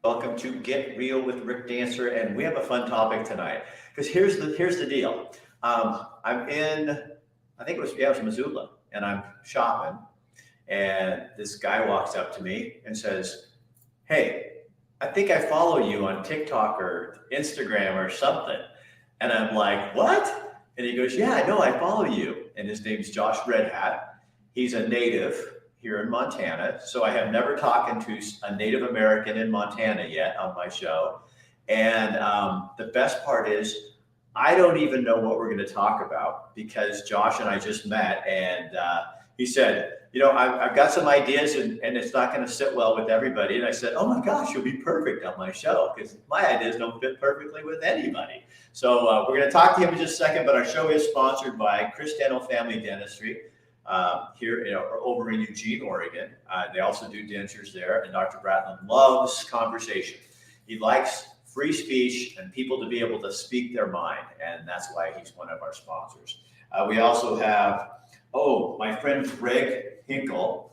Welcome to Get Real with Rick Dancer, and we have a fun topic tonight. Because here's the deal. I'm in, I think it was Missoula, and I'm shopping, and this guy walks up to me and says, "Hey, I think I follow you on TikTok or Instagram or something." And I'm like, "What?" And he goes, "Yeah, I know, I follow you." And his name's Josh Redhat. He's a native here in Montana. So I have never talked to a Native American in Montana yet on my show. And the best part is, I don't even know what we're going to talk about because Josh and I just met, and he said, I've got some ideas, and it's not going to sit well with everybody. And I said, "Oh my gosh, you'll be perfect on my show because my ideas don't fit perfectly with anybody." So we're going to talk to him in just a second, but our show is sponsored by Chris Dental Family Dentistry here over in Eugene, Oregon. They also do dentures there, and Dr. Bratland loves conversation. He likes free speech and people to be able to speak their mind, and that's why he's one of our sponsors. We also have, my friend Greg Hinkle,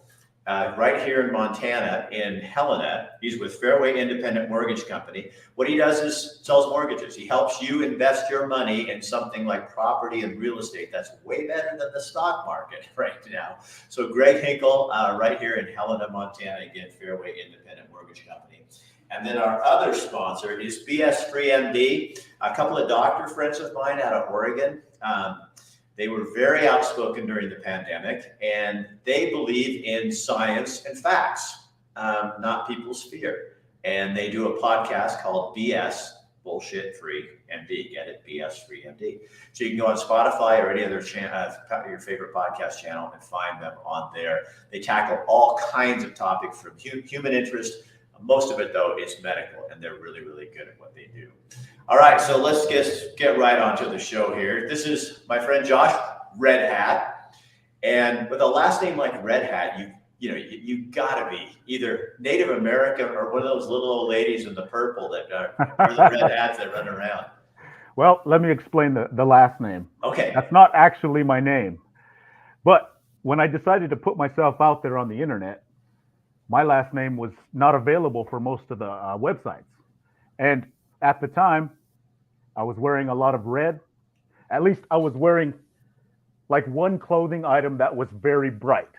right here in Montana, in Helena. He's with Fairway Independent Mortgage Company. What he does is sells mortgages. He helps you invest your money in something like property and real estate. That's way better than the stock market right now. So Greg Hinkle, right here in Helena, Montana, again, Fairway Independent Mortgage Company. And then our other sponsor is BS Free MD, a couple of doctor friends of mine out of Oregon. They were very outspoken during the pandemic, and they believe in science and facts, not people's fear. And they do a podcast called BS, Bullshit Free MD. Get it? BS Free MD. So you can go on Spotify or any other your favorite podcast channel and find them on there. They tackle all kinds of topics from human interest. Most of it, though, is medical, and they're really, really good at what they do. All right, so let's get right onto the show here. This is my friend Josh Redhat, and with a last name like Redhat, you gotta be either Native American or one of those little old ladies in the purple that are the red hats that run around. Well, let me explain the last name. Okay. That's not actually my name. But when I decided to put myself out there on the internet, my last name was not available for most of the websites. And at the time, I was wearing a lot of red. At least I was wearing like one clothing item that was very bright.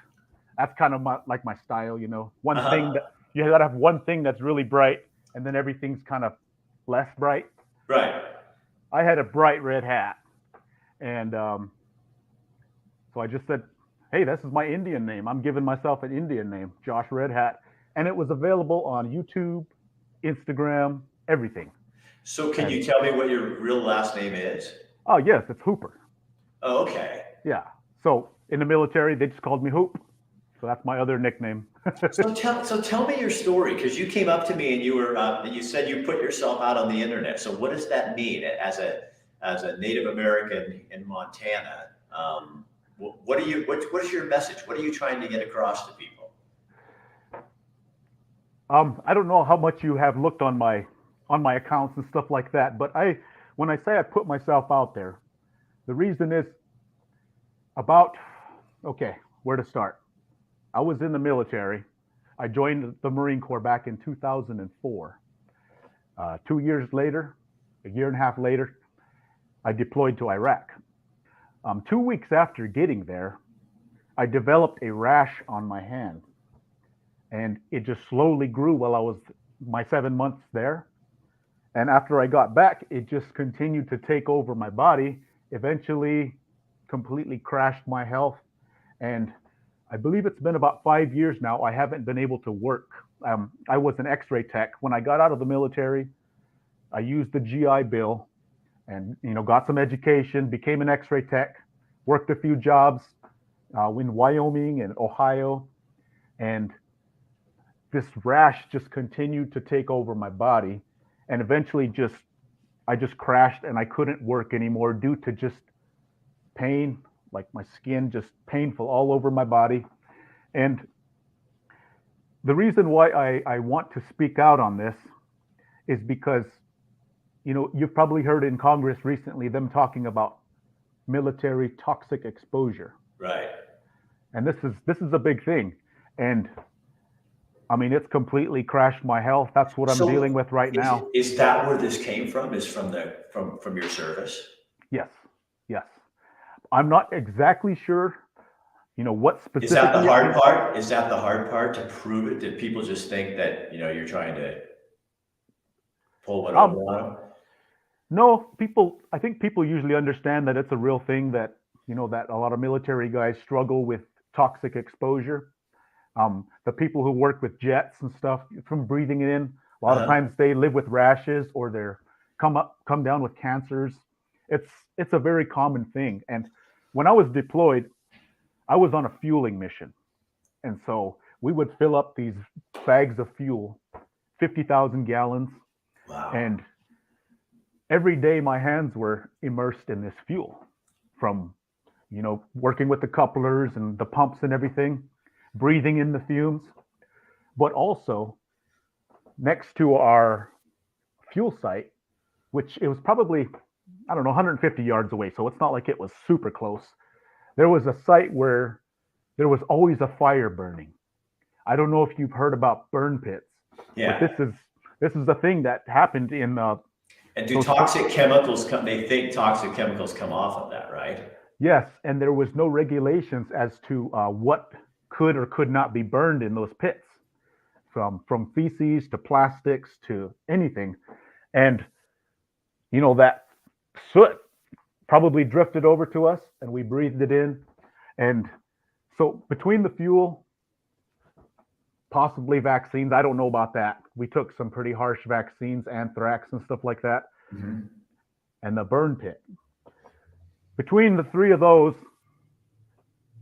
That's kind of my style, One thing that you got to have one thing that's really bright, and then everything's kind of less bright. Right. I had a bright red hat, and so I just said, "Hey, this is my Indian name. I'm giving myself an Indian name, Josh Redhat," and it was available on YouTube, Instagram, everything. So can you tell me what your real last name is? Oh, yes, it's Hooper. Oh, okay. Yeah. So in the military, they just called me Hoop. So that's my other nickname. So tell me your story, because you came up to me and you said you put yourself out on the internet. So what does that mean as a Native American in Montana? What is your message? What are you trying to get across to people? I don't know how much you have looked on my accounts and stuff like that, but when I say I put myself out there, the reason is where to start. I was in the military. I joined the Marine Corps back in 2004. 2 years later, a year and a half later, I deployed to Iraq. 2 weeks after getting there, I developed a rash on my hand, and it just slowly grew while I was my 7 months there. And after I got back, it just continued to take over my body, eventually completely crashed my health. And I believe it's been about 5 years now. I haven't been able to work. I was an x-ray tech. When I got out of the military, I used the GI Bill and got some education, became an x-ray tech, worked a few jobs in Wyoming and Ohio, and this rash just continued to take over my body, and eventually I just crashed and I couldn't work anymore due to just pain, like my skin just painful all over my body. And the reason why I want to speak out on this is because you've probably heard in Congress recently them talking about military toxic exposure. Right. And this is a big thing. And I mean, it's completely crashed my health. That's what I'm dealing So with right now. is that where this came from? Is from from your service? Yes, yes. I'm not exactly sure, what Is that the specifically it hard is. part? Is that the hard part to prove it? Did people just think that, you're trying to pull one over Um, on them? no, I think people usually understand that it's a real thing that, that a lot of military guys struggle with toxic exposure. The people who work with jets and stuff from breathing it in, a lot of Uh-huh. times they live with rashes or they're come down with cancers. It's it's a very common thing. And when I was deployed, I was on a fueling mission. And so we would fill up these bags of fuel, 50,000 gallons. Wow. And every day my hands were immersed in this fuel from, working with the couplers and the pumps and everything, breathing in the fumes, but also next to our fuel site, which it was probably, I don't know, 150 yards away. So it's not like it was super close. There was a site where there was always a fire burning. I don't know if you've heard about burn pits, but Yeah. this is the thing that happened in And do those. toxic chemicals come, they think toxic chemicals come off of that, right? Yes, and there was no regulations as to what could or could not be burned in those pits, from feces to plastics to anything, and that soot probably drifted over to us, and we breathed it in, and so between the fuel, possibly vaccines, I don't know about that. We took some pretty harsh vaccines, anthrax and stuff like that, Mhm. and the burn pit. Between the three of those,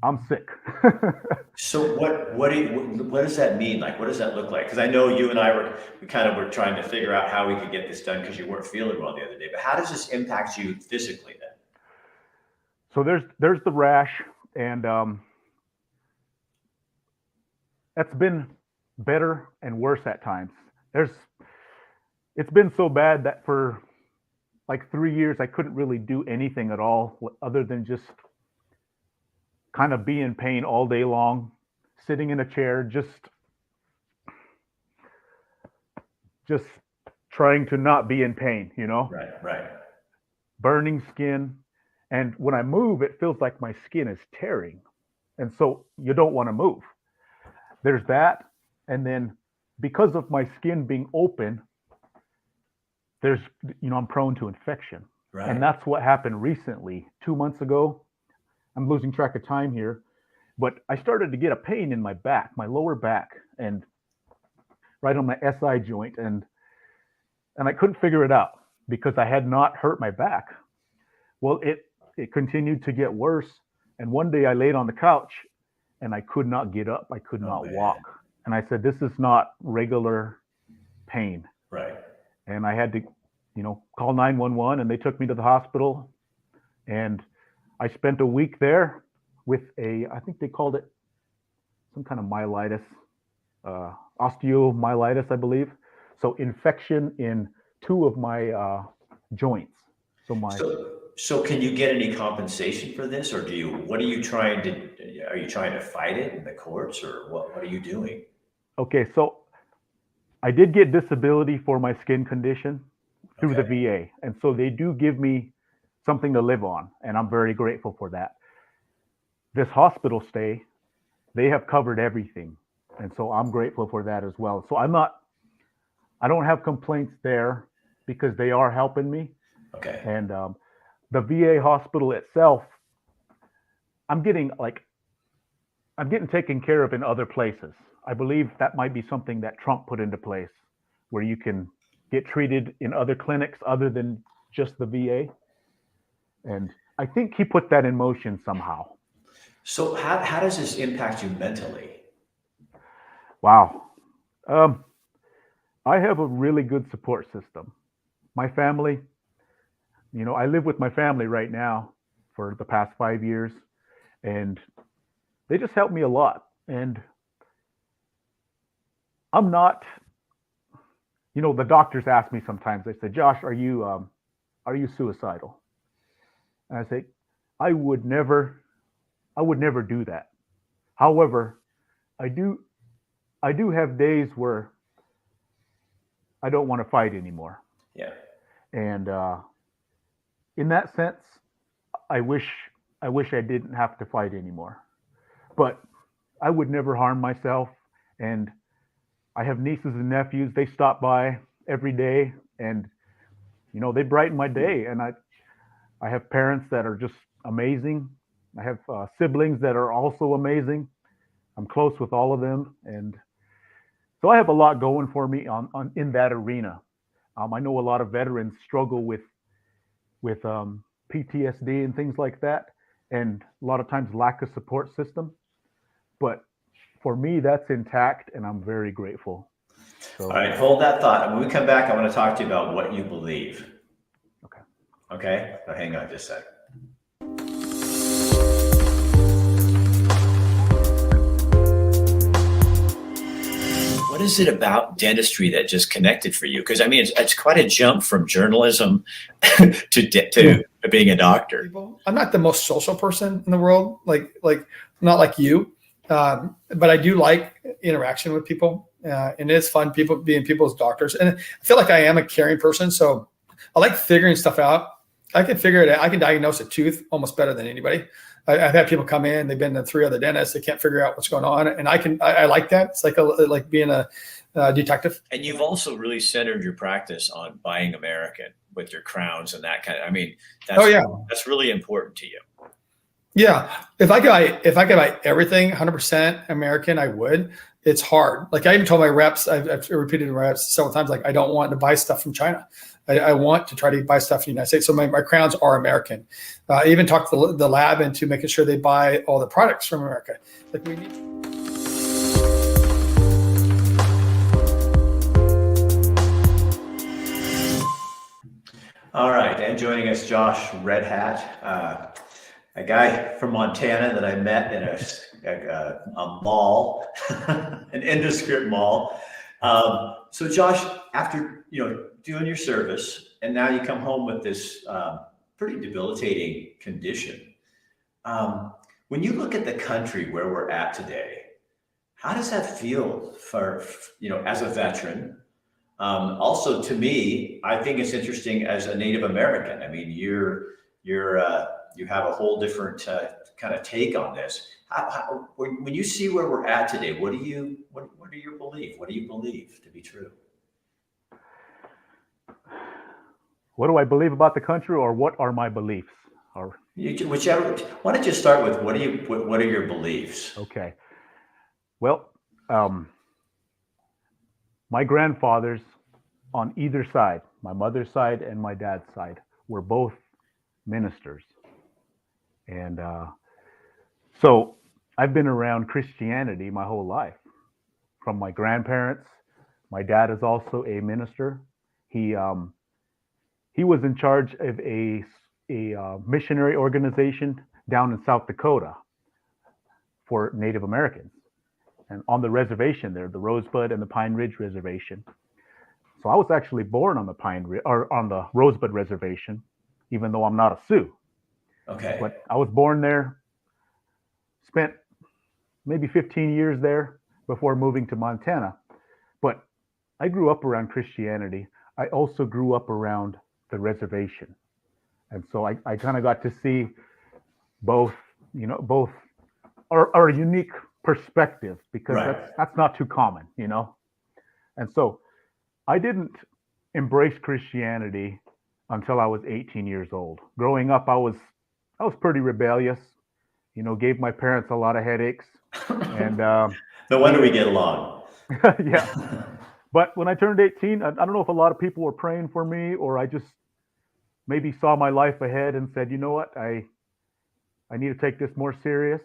I'm sick. So what does that mean? Like, what does that look like? Because I know you and I we kind of were trying to figure out how we could get this done because you weren't feeling well the other day. But how does this impact you physically then? So there's the rash, and that's been better and worse at times. There's It's been so bad that for like 3 years I couldn't really do anything at all other than just kind of be in pain all day long, sitting in a chair, just trying to not be in pain, Right, right. burning skin. And when I move, it feels like my skin is tearing. And so you don't want to move. There's that. And then because of my skin being open, there's, I'm prone to infection. And Right. that's what happened recently. 2 months ago, I'm losing track of time here, but I started to get a pain in my back, my lower back, and right on my SI joint. And I couldn't figure it out because I had not hurt my back. Well, it continued to get worse. And one day I laid on the couch and I could not get up. I could Oh not man. walk. And I said, this is not regular pain. Right. And I had to, call 911, and they took me to the hospital. And I spent a week there with I think they called it some kind of myelitis, osteomyelitis, I believe. So infection in two of my joints. So So can you get any compensation for this, or what are you trying to, are you trying to fight it in the courts, or what are you doing? okay, so I did get disability for my skin condition through the Okay. VA, and so they do give me something to live on, and I'm very grateful for that. This hospital stay, they have covered everything, and so I'm grateful for that as well. So I don't have complaints there because they are helping me, Okay. and the VA hospital itself, I'm getting like I'm getting taken care of in other places. I believe that might be something that Trump put into place, where you can get treated in other clinics other than just the VA. And I think he put that in motion somehow. So how does this impact you mentally? Wow. Um, I have a really good support system. My family, I live with my family right now for the past 5 years, and they just help me a lot. And I'm not, the doctors ask me sometimes. They say, "Josh, are you suicidal?" And I say, I would never, I would never do that. However, I do I do have days where I don't want to fight anymore. Yeah. And in that sense, I wish I wish I didn't have to fight anymore. But I would never harm myself. And I have nieces and nephews. They stop by every day, and they brighten my day. And I have parents that are just amazing. I have siblings that are also amazing. I'm close with all of them, and so I have a lot going for me on in that arena. I know a lot of veterans struggle with PTSD and things like that, and a lot of times lack of support system. But for me, that's intact, and I'm very grateful. All So, right, hold that thought. When we come back, I want to talk to you about what you believe. okay. Okay? So hang on just a sec. What is it about dentistry that just connected for you? Because I mean, it's quite a jump from journalism to being a doctor. People. I'm not the most social person in the world, like not like you, but I do like interaction with people, and it's fun. People being people's doctors, and I feel like I am a caring person, so I like figuring stuff out. I can figure it out. I can diagnose a tooth almost better than anybody. I've had people come in, they've been to 3 other dentists, they can't figure out what's going on, and I like that. It's like being a detective. And you've also really centered your practice on buying American with your crowns and that kind of. I mean, that's really important to you. Yeah, if I could buy everything 100% American, I would. It's hard. Like I even told my reps, I've repeated to reps several times, like I don't want to buy stuff from China. I want to try to buy stuff in the United States. So my crowns are American. I even talked to the lab into making sure they buy all the products from America. Like we need. All right, and joining us, Josh Redhat, a guy from Montana that I met in a mall, an indescript mall. So, Josh, after doing your service, and now you come home with this pretty debilitating condition. When you look at the country where we're at today, how does that feel for as a veteran? Also, to me, I think it's interesting as a Native American. I mean, you have a whole different kind of take on this. When you see where we're at today, what are your beliefs? What do you believe to be true? What do I believe about the country, or what are my beliefs? Or Whichever. Why don't you start with what are your beliefs? Okay. Well, my grandfathers on either side, my mother's side and my dad's side, were both ministers. And so I've been around Christianity my whole life, from my grandparents. My dad is also a minister. He was in charge of a missionary organization down in South Dakota for Native Americans, and on the reservation there, the Rosebud and the Pine Ridge Reservation. So I was actually born on the Rosebud Reservation, even though I'm not a Sioux. Okay. But I was born there, spent maybe 15 years there before moving to Montana. But I grew up around Christianity. I also grew up around the reservation. And so I kind of got to see both are a unique perspective, because Right. that's not too common. And so I didn't embrace Christianity until I was 18 years old. Growing up, I was pretty rebellious. Gave my parents a lot of headaches, and No wonder we get along. yeah. But when I turned 18, I don't know if a lot of people were praying for me, or I just maybe saw my life ahead and said, you know what, I need to take this more serious.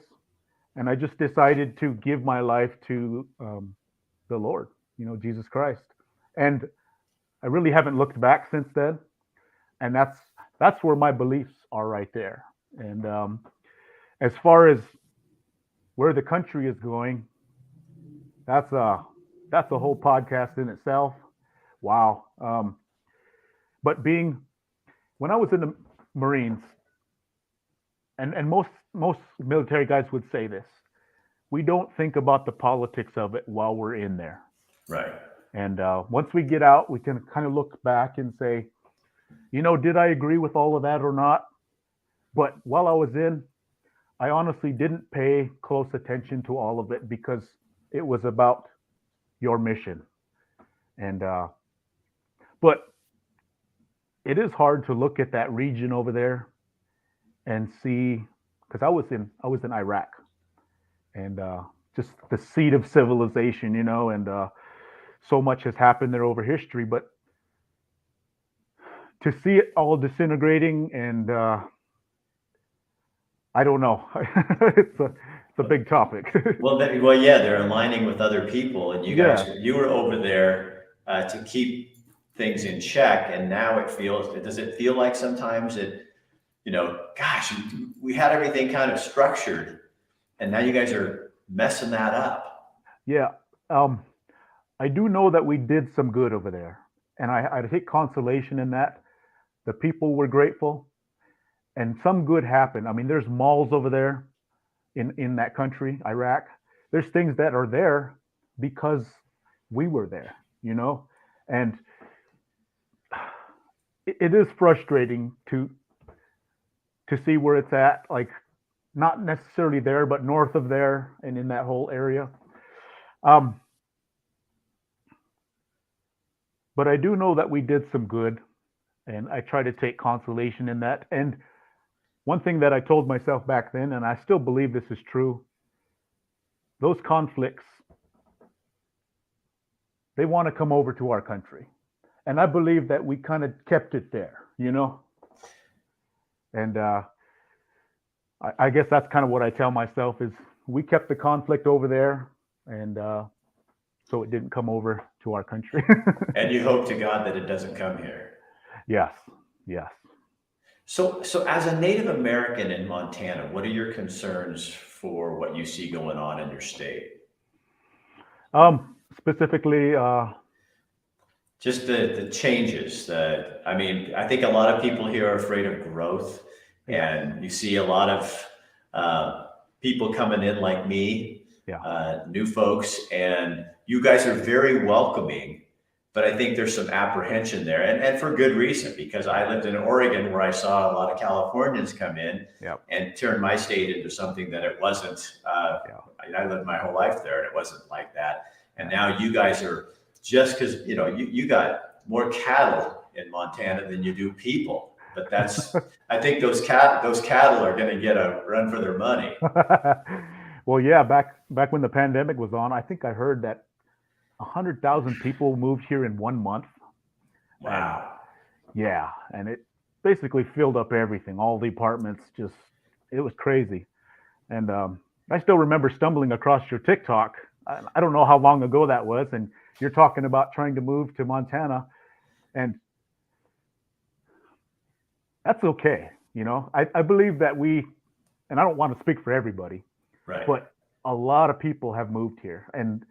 And I just decided to give my life to the Lord, Jesus Christ. And I really haven't looked back since then. And that's where my beliefs are right there. And as far as where the country is going, that's a whole podcast in itself. Wow. But when I was in the Marines, and most military guys would say this, we don't think about the politics of it while we're in there. Right. And once we get out, we can kind of look back and say, did I agree with all of that or not? But while I was in, I honestly didn't pay close attention to all of it because it was about your mission. And but it is hard to look at that region over there and see, because I was in Iraq, and just the seat of civilization, and so much has happened there over history. But to see it all disintegrating, and I don't know, it's a big topic. Well, yeah, they're aligning with other people, and Yeah, you were over there to keep things in check, and now does it feel like sometimes gosh, we had everything kind of structured, and now you guys are messing that up. yeah. I do know that we did some good over there, and I take consolation in that. The people were grateful, and some good happened. I mean, there's malls over there in that country, Iraq. There's things that are there because we were there, and it is frustrating to see where it's at, like not necessarily there, but north of there and in that whole area. Um, but I do know that we did some good, and I try to take consolation in that. And one thing that I told myself back then, and I still believe this is true, those conflicts, they want to come over to our country. And I believe that we kind of kept it there, And I guess that's kind of what I tell myself is we kept the conflict over there, and so it didn't come over to our country. And you hope to God that it doesn't come here. Yes, yes. So as a Native American in Montana, what are your concerns for what you see going on in your state? Specifically, Just the changes that, I mean, I think a lot of people here are afraid of growth, and you see a lot of people coming in like me, yeah, new folks, and you guys are very welcoming, but I think there's some apprehension there, and for good reason, because I lived in Oregon where I saw a lot of Californians come in yeah, and turn my state into something that it wasn't. yeah. I lived my whole life there and it wasn't like that. And now you guys are, just because, you got more cattle in Montana than you do people, but I think those cattle are going to get a run for their money. Well, yeah, back when the pandemic was on, I think I heard that 100,000 people moved here in 1 month. Wow. Yeah, and it basically filled up everything. All the apartments, it was crazy. And I still remember stumbling across your TikTok. I don't know how long ago that was, and you're talking about trying to move to Montana, and that's okay. I believe that and I don't want to speak for everybody, Right. but a lot of people have moved here, and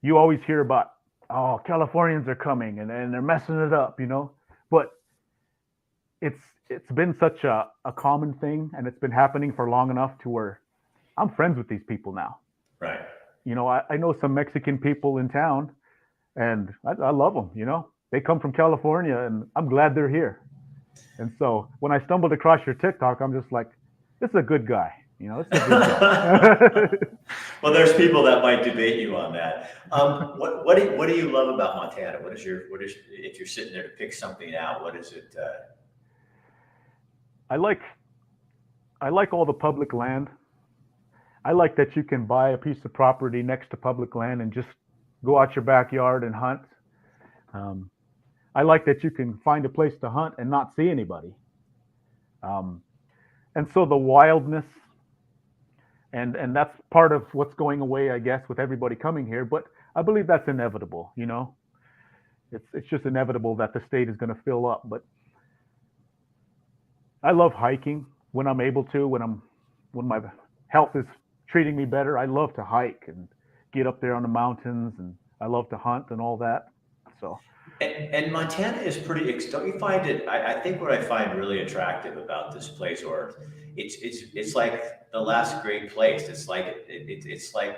you always hear about, oh, Californians are coming and they're messing it up, but it's been such a common thing, and it's been happening for long enough to where I'm friends with these people now. Right. I know some Mexican people in town, and I love them. They come from California, and I'm glad they're here. And so when I stumbled across your TikTok, I'm just like, this is a good guy. This is a good guy. Well, there's people that might debate you on that. What do you love about Montana? What is if you're sitting there to pick something out, what is it? I like all the public land. I like that you can buy a piece of property next to public land and just go out your backyard and hunt. I like that you can find a place to hunt and not see anybody. And so the wildness, and that's part of what's going away, I guess, with everybody coming here. But I believe that's inevitable. It's just inevitable that the state is going to fill up. But I love hiking when I'm able to. When my health is treating me better, I love to hike and get up there on the mountains, and I love to hunt and all that. So And Montana is pretty, don't you find it, I think what I find really attractive about this place, or it's like the last great place. It's like, it's like,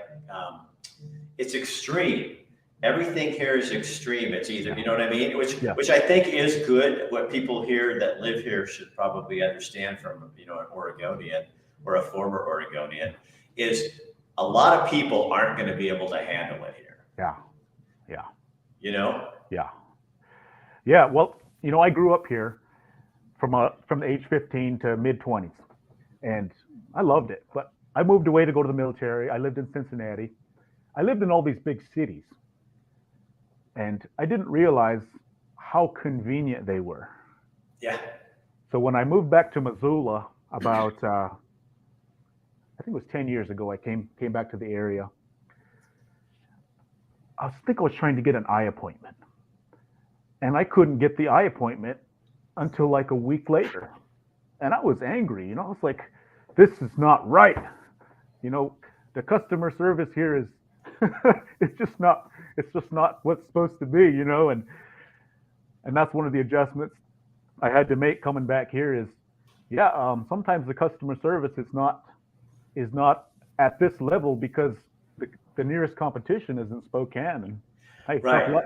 it's extreme. Everything here is extreme. It's either, you know what I mean? Yeah. Which I think is good. What people here that live here should probably understand from, you know, an Oregonian or a former Oregonian is a lot of people aren't going to be able to handle it here. Yeah. Yeah. You know? Yeah. Yeah. Well, you know, I grew up here from the age 15 to mid 20s, and I loved it. But I moved away to go to the military. I lived in Cincinnati. I lived in all these big cities, and I didn't realize how convenient they were. Yeah. So when I moved back to Missoula about, I think it was 10 years ago, I came back to the area. I was trying to get an eye appointment, and I couldn't get the eye appointment until like a week later. And I was angry, you know, I was like, this is not right. You know, the customer service here is, it's just not what's supposed to be, you know, and that's one of the adjustments I had to make coming back here is, sometimes the customer service is not at this level because the nearest competition is in Spokane, and hey, Right.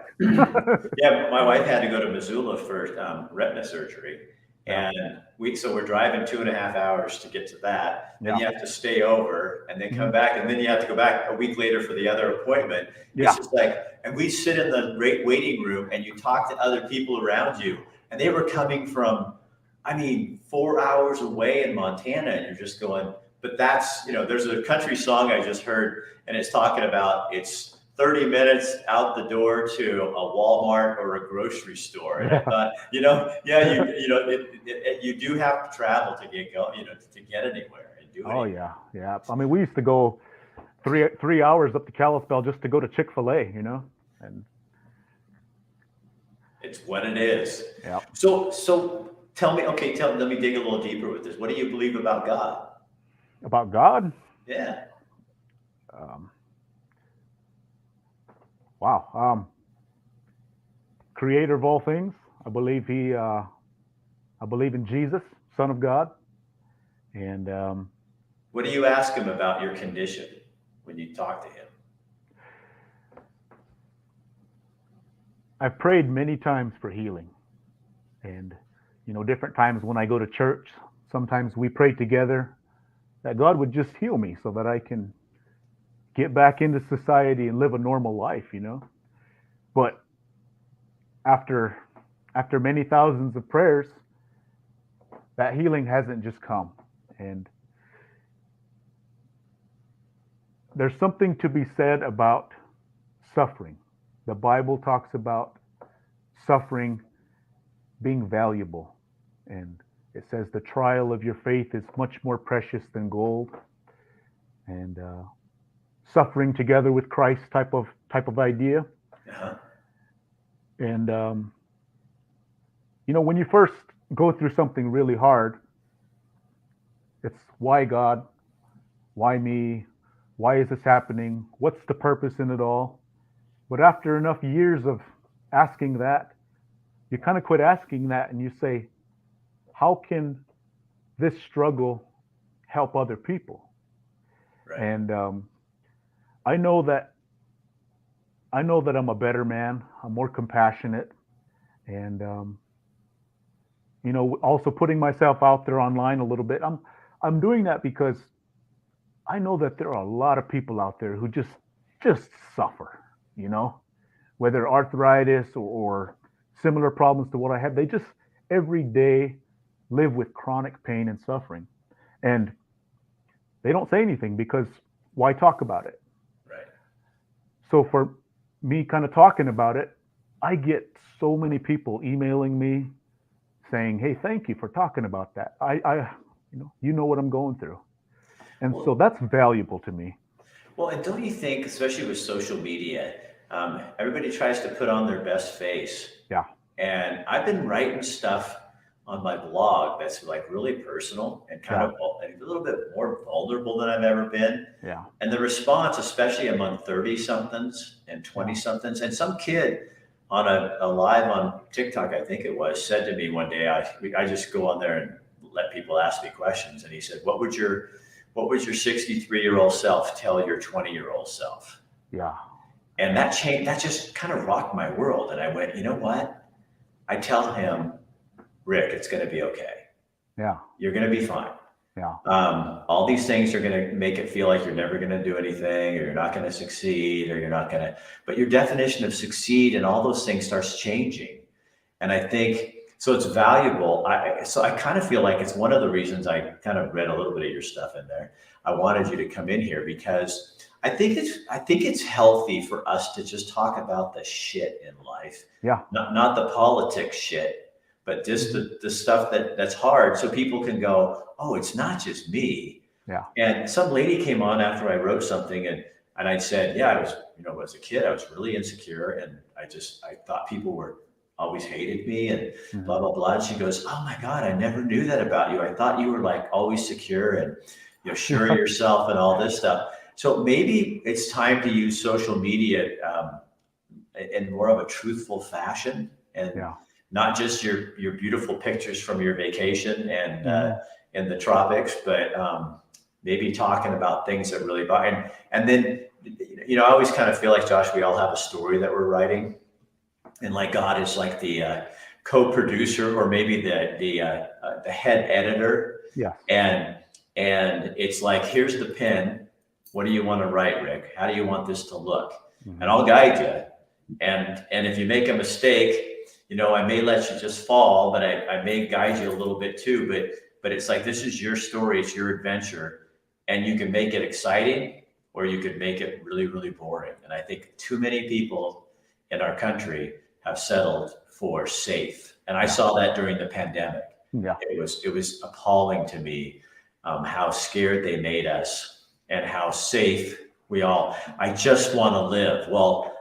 Yeah, my wife had to go to Missoula for retina surgery, and we're driving 2.5 hours to get to that. Then you have to stay over and then come back, and then you have to go back a week later for the other appointment. It's just like, and we sit in the waiting room, and you talk to other people around you, and they were coming from, 4 hours away in Montana, and you're just going. But that's, you know, there's a country song I just heard, and it's talking about it's 30 minutes out the door to a Walmart or a grocery store. And I thought, you do have to travel to get going, you know, to get anywhere and do it. Oh yeah. I mean, we used to go 3 hours up to Kalispell just to go to Chick-fil-A, you know, and it's what it is. Yeah. So let me dig a little deeper with this. What do you believe about God? About God? Yeah. Wow. Creator of all things. I believe in Jesus, Son of God. And what do you ask him about your condition when you talk to him? I've prayed many times for healing. And, you know, different times when I go to church, sometimes we pray together that God would just heal me so that I can get back into society and live a normal life, you know. But after many thousands of prayers, that healing hasn't just come. And there's something to be said about suffering. The Bible talks about suffering being valuable. And it says the trial of your faith is much more precious than gold. And suffering together with Christ type of idea. Uh-huh. And you know, when you first go through something really hard, it's why God? Why me? Why is this happening? What's the purpose in it all? But after enough years of asking that, you kind of quit asking that and you say, how can this struggle help other people? Right. And I know that I'm a better man. I'm more compassionate, and you know, also putting myself out there online a little bit. I'm doing that because I know that there are a lot of people out there who just suffer. You know, whether arthritis or similar problems to what I have, they just every day live with chronic pain and suffering, and they don't say anything because why talk about it? Right. So for me kind of talking about it, I get so many people emailing me saying, hey, thank you for talking about that. I you know what I'm going through. And so that's valuable to me. Well, and don't you think, especially with social media, everybody tries to put on their best face. Yeah. And I've been writing stuff on my blog that's like really personal and kind of a little bit more vulnerable than I've ever been. Yeah. And the response, especially among 30 somethings and 20 somethings, and some kid on a live on TikTok, I think it was, said to me one day, I just go on there and let people ask me questions. And he said, what would your 63-year-old self tell your 20-year-old self? Yeah. And that just kind of rocked my world. And I went, you know what? I tell him, Rick, it's going to be okay. Yeah. You're going to be fine. Yeah. All these things are going to make it feel like you're never going to do anything, or you're not going to succeed, or you're not going to, but your definition of succeed and all those things starts changing. And I think, so it's valuable. So I kind of feel like it's one of the reasons I kind of read a little bit of your stuff in there. I wanted you to come in here because I think it's healthy for us to just talk about the shit in life. Yeah. Not the politics shit, but just the stuff that's hard, so people can go, oh, it's not just me. Yeah. And some lady came on after I wrote something, and I said, yeah, I was, as a kid, I was really insecure, and I thought people were always hated me and blah, blah, blah. And she goes, oh my God, I never knew that about you. I thought you were like always secure and sure of yourself and all this stuff. So maybe it's time to use social media in more of a truthful fashion, and not just your beautiful pictures from your vacation and in the tropics, but maybe talking about things that really bother. And then, I always kind of feel like, Josh, we all have a story that we're writing, and like God is like the co-producer, or maybe the head editor. Yeah. And it's like, here's the pen. What do you want to write, Rick? How do you want this to look? And I'll guide you. And if you make a mistake, I may let you just fall, but I may guide you a little bit too. But it's like, this is your story, it's your adventure, and you can make it exciting, or you could make it really, really boring. And I think too many people in our country have settled for safe. And I saw that during the pandemic. Yeah. It was appalling to me how scared they made us and how safe I just want to live. Well,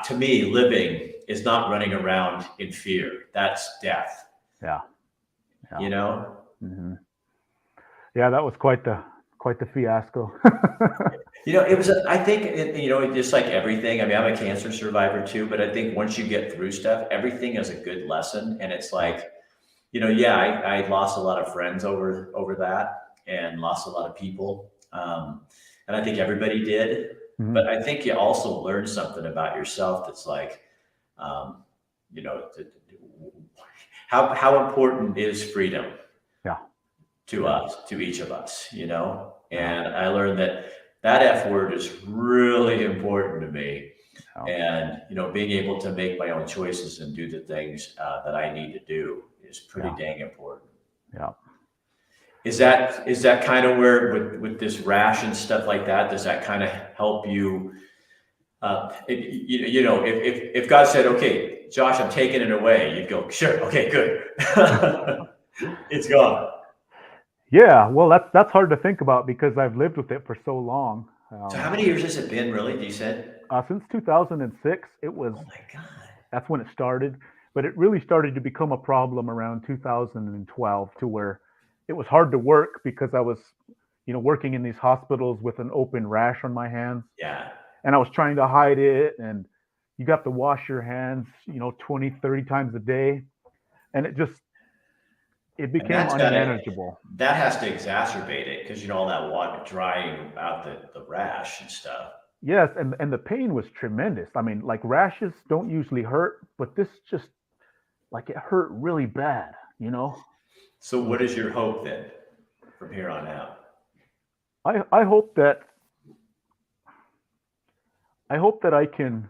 to me, living is not running around in fear. That's death. Yeah. Mm-hmm. Yeah, that was quite the fiasco. It was, I think, just like everything, I mean, I'm a cancer survivor too, but I think once you get through stuff, everything is a good lesson. And it's like, I lost a lot of friends over that, and lost a lot of people. And I think everybody did, but I think you also learn something about yourself that's like, how important is freedom to us, to each of us, and I learned that F word is really important to me. And, being able to make my own choices and do the things that I need to do is pretty dang important. Yeah. Is that kind of where with this rash and stuff like that, does that kind of help you? If God said, okay, Josh, I'm taking it away, you'd go, sure. Okay, good. It's gone. Yeah. Well, that's hard to think about because I've lived with it for so long. So how many years has it been, really? You said? Since 2006, it was. Oh my God. That's when it started, but it really started to become a problem around 2012, to where it was hard to work because I was, working in these hospitals with an open rash on my hands. Yeah. And I was trying to hide it, and you got to wash your hands, 20, 30 times a day. And it became unmanageable. That has to exacerbate it because, all that water drying out the rash and stuff. Yes. And the pain was tremendous. I mean, like, rashes don't usually hurt, but this just, like, it hurt really bad, So what is your hope then from here on out? I hope that I can,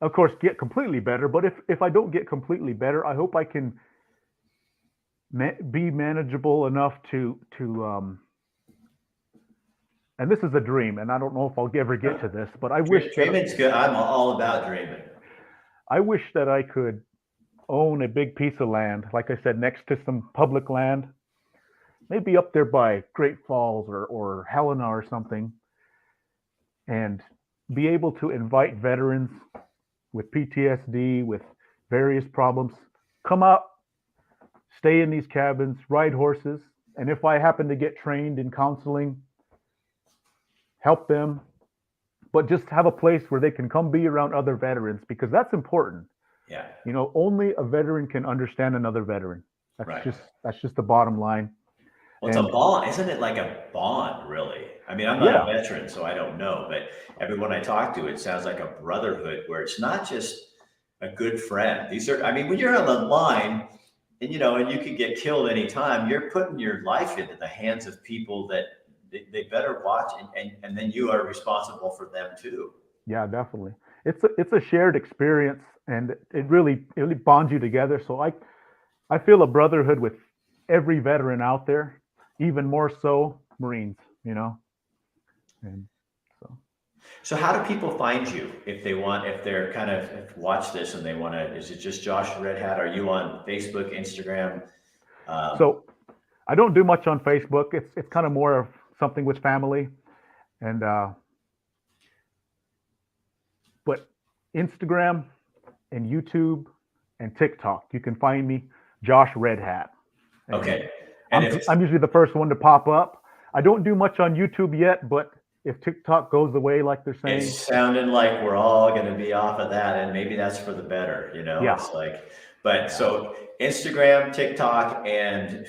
of course, get completely better. But if I don't get completely better, I hope I can be manageable enough to and this is a dream, and I don't know if I'll ever get to this, but I wish dreaming's good. I'm all about dreaming. I wish that I could own a big piece of land, like I said, next to some public land, maybe up there by Great Falls or Helena or something, and be able to invite veterans with PTSD, with various problems, come up, stay in these cabins, ride horses, and if I happen to get trained in counseling, help them but just have a place where they can come be around other veterans, because that's important. Yeah. Only a veteran can understand another veteran. Right. That's just the bottom line. Well, it's a bond, isn't it? Like a bond, really. I mean, I'm not a veteran, so I don't know, but everyone I talk to, it sounds like a brotherhood where it's not just a good friend. I mean, when you're on the line and, and you could get killed anytime, you're putting your life into the hands of people that they better watch, and then you are responsible for them too. Yeah, definitely. It's a shared experience, and it really bonds you together. So I feel a brotherhood with every veteran out there, even more so Marines, and so. So how do people find you if they're kind of watch this and they want to? Is it just Josh Redhat? Are you on Facebook, Instagram? So I don't do much on Facebook. It's kind of more of something with family, and but Instagram and YouTube and TikTok, you can find me, Josh Redhat. Okay. And I'm usually the first one to pop up. I don't do much on YouTube yet, but if TikTok goes away, like they're saying, it's sounding like we're all going to be off of that, and maybe that's for the better. Yeah. It's like, but so Instagram, TikTok, and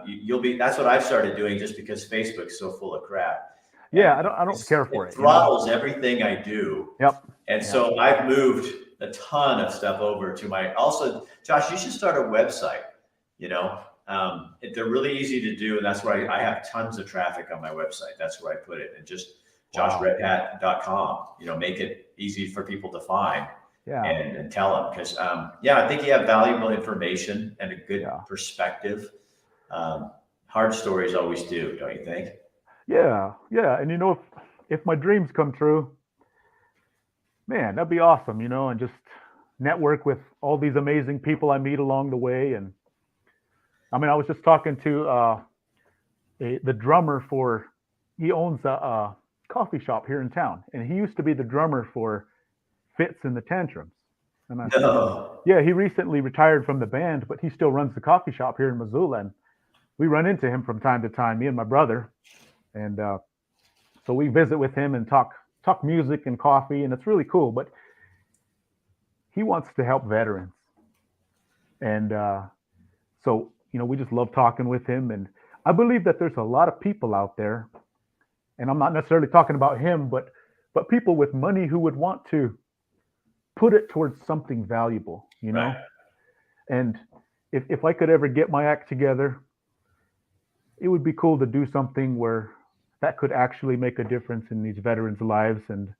you'll be. That's what I've started doing, just because Facebook's so full of crap. Yeah, I don't care for it. It throttles everything I do. Yep. And so I've moved a ton of stuff over to also, Josh, you should start a website, they're really easy to do. And that's where I have tons of traffic on my website. That's where I put it. And just joshredhat.com, make it easy for people to find and tell them. Because, I think you have valuable information and a good perspective. Hard stories always do, don't you think? Yeah. And if my dreams come true, man, that'd be awesome, and just network with all these amazing people I meet along the way. And I mean, I was just talking to the drummer he owns a coffee shop here in town, and he used to be the drummer for Fits and the Tantrums. And he recently retired from the band, but he still runs the coffee shop here in Missoula, and we run into him from time to time, me and my brother. And so we visit with him and talk music and coffee, and it's really cool. But he wants to help veterans, and so we just love talking with him. And I believe that there's a lot of people out there, and I'm not necessarily talking about him, but people with money who would want to put it towards something valuable, Right. And if I could ever get my act together, it would be cool to do something where that could actually make a difference in these veterans' lives, and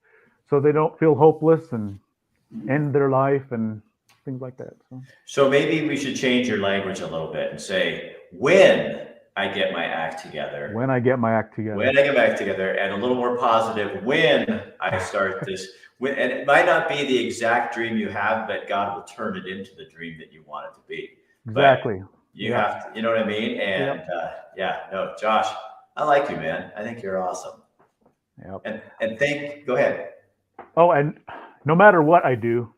so they don't feel hopeless and end their life and things like that. So maybe we should change your language a little bit and say, when I get my act together. When I get my act together. When I get my act together, and a little more positive, when I start this. And it might not be the exact dream you have, but God will turn it into the dream that you want it to be. Exactly. But you have to, you know what I mean? And Josh, I like you, man. I think you're awesome. Yep. And go ahead. Oh, and no matter what I do,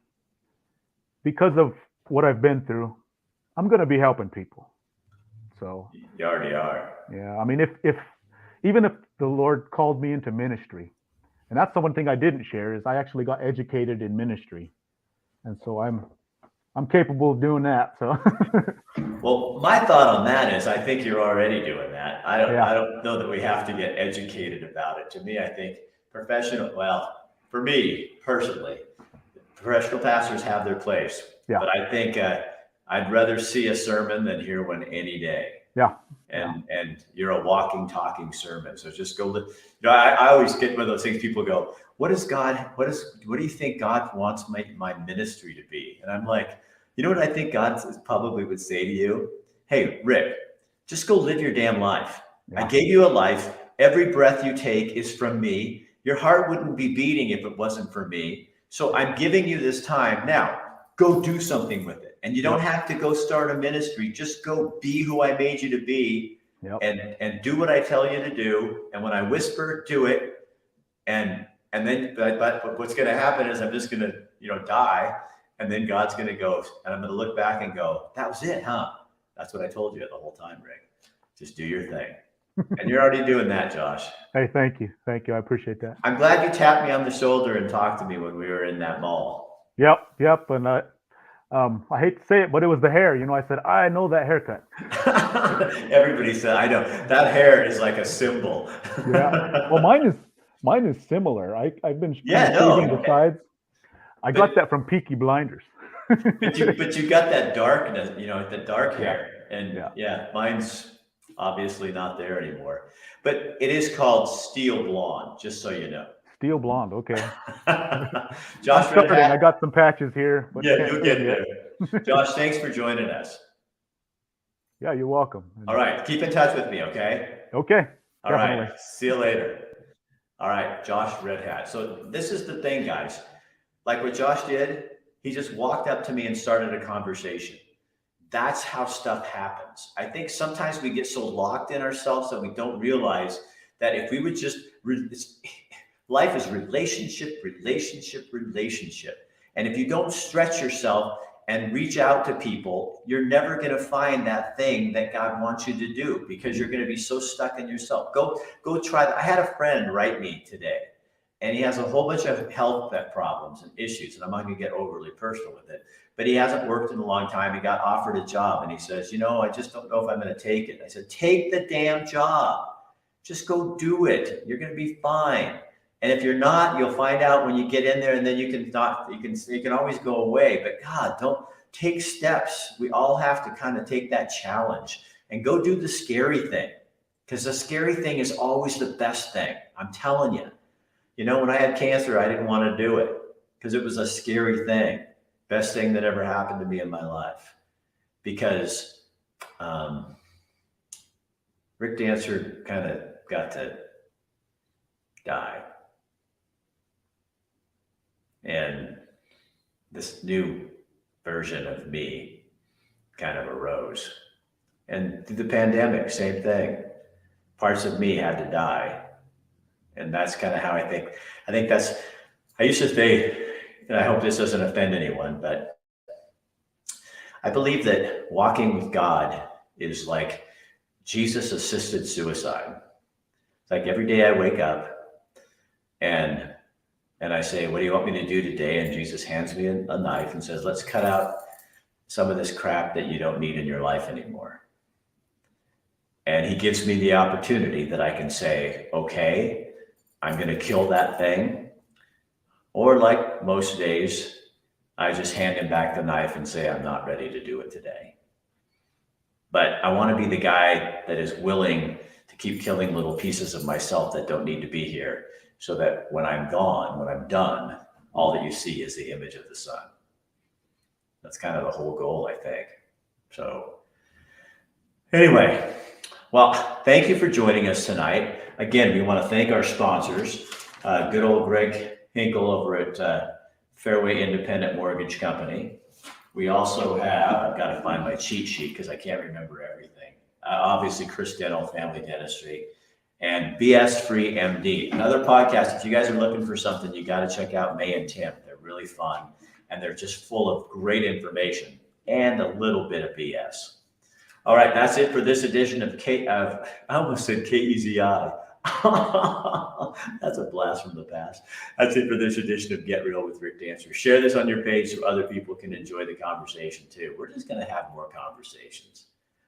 because of what I've been through, I'm going to be helping people. So you already are. Yeah. I mean, even if the Lord called me into ministry, and that's the one thing I didn't share, is I actually got educated in ministry. And so I'm capable of doing that. So well, my thought on that is I think you're already doing that. I don't know that we have to get educated about it. To me, I think for me personally, professional pastors have their place. Yeah. But I think I'd rather see a sermon than hear one any day. Yeah. And you're a walking, talking sermon. So just go. I always get one of those things. People go, what do you think God wants my ministry to be? And I'm like, you know what I think God probably would say to you? Hey, Rick, just go live your damn life. Yeah. I gave you a life. Every breath you take is from me. Your heart wouldn't be beating if it wasn't for me. So I'm giving you this time. Now, go do something with it. And you don't have to go start a ministry. Just go be who I made you to be. Yep. And do what I tell you to do. And when I whisper, do it. And then, but what's going to happen is I'm just going to, die. And then God's going to go, and I'm going to look back and go, that was it, huh? That's what I told you the whole time, Rick. Just do your thing. And you're already doing that, Josh. Hey, thank you. Thank you. I appreciate that. I'm glad you tapped me on the shoulder and talked to me when we were in that mall. Yep. And I hate to say it, but it was the hair. I said, I know that haircut. Everybody said, I know that hair is like a symbol. Yeah. Well, mine is similar. I've been Yeah, kind of shaving no. the sides. I But- got that from Peaky Blinders. but you got that darkness, the dark Yeah. hair, and Yeah. mine's obviously not there anymore. But it is called steel blonde, just so you know. Steel blonde. Okay. Josh, I'm starting. I got some patches here. But yeah, can't you'll see get them yet. there. Josh, thanks for joining us. Yeah, you're welcome. All right, keep in touch with me, okay? Okay. All Definitely. right, see you later. All right, Josh Redhat. So this is the thing, guys. Like what Josh did, he just walked up to me and started a conversation. That's how stuff happens. I think sometimes we get so locked in ourselves that we don't realize that if we would just, life is relationship. And if you don't stretch yourself and reach out to people, you're never going to find that thing that God wants you to do because you're going to be so stuck in yourself. Go try that. I had a friend write me today, and he has a whole bunch of health problems and issues, and I'm not going to get overly personal with it, but he hasn't worked in a long time. He got offered a job, and he says, I just don't know if I'm going to take it. I said, take the damn job. Just go do it. You're going to be fine. And if you're not, you'll find out when you get in there, and then you can always go away. But God, don't take steps. We all have to kind of take that challenge and go do the scary thing, because the scary thing is always the best thing. I'm telling you. When I had cancer, I didn't want to do it because it was a scary thing. Best thing that ever happened to me in my life, because Rick Dancer kind of got to die. And this new version of me kind of arose. And through the pandemic, same thing. Parts of me had to die. And that's kind of how I think. I used to say, and I hope this doesn't offend anyone, but I believe that walking with God is like Jesus assisted suicide. It's like every day I wake up and I say, what do you want me to do today? And Jesus hands me a knife and says, let's cut out some of this crap that you don't need in your life anymore. And he gives me the opportunity that I can say, okay, I'm going to kill that thing. Or like most days, I just hand him back the knife and say, I'm not ready to do it today. But I want to be the guy that is willing to keep killing little pieces of myself that don't need to be here, so that when I'm gone, when I'm done, all that you see is the image of the Son. That's kind of the whole goal, I think. So anyway, well, thank you for joining us tonight. Again, we want to thank our sponsors, good old Greg Hinkle over at Fairway Independent Mortgage Company. We also have, I've got to find my cheat sheet because I can't remember everything. Obviously, Chris Dental Family Dentistry and BS Free MD. Another podcast. If you guys are looking for something, you got to check out May and Tim. They're really fun, and they're just full of great information and a little bit of BS. All right, that's it for this edition of I almost said KEZI. That's a blast from the past. That's it for this edition of Get Real with Rick Dancer. Share this on your page so other people can enjoy the conversation too. We're just going to have more conversations.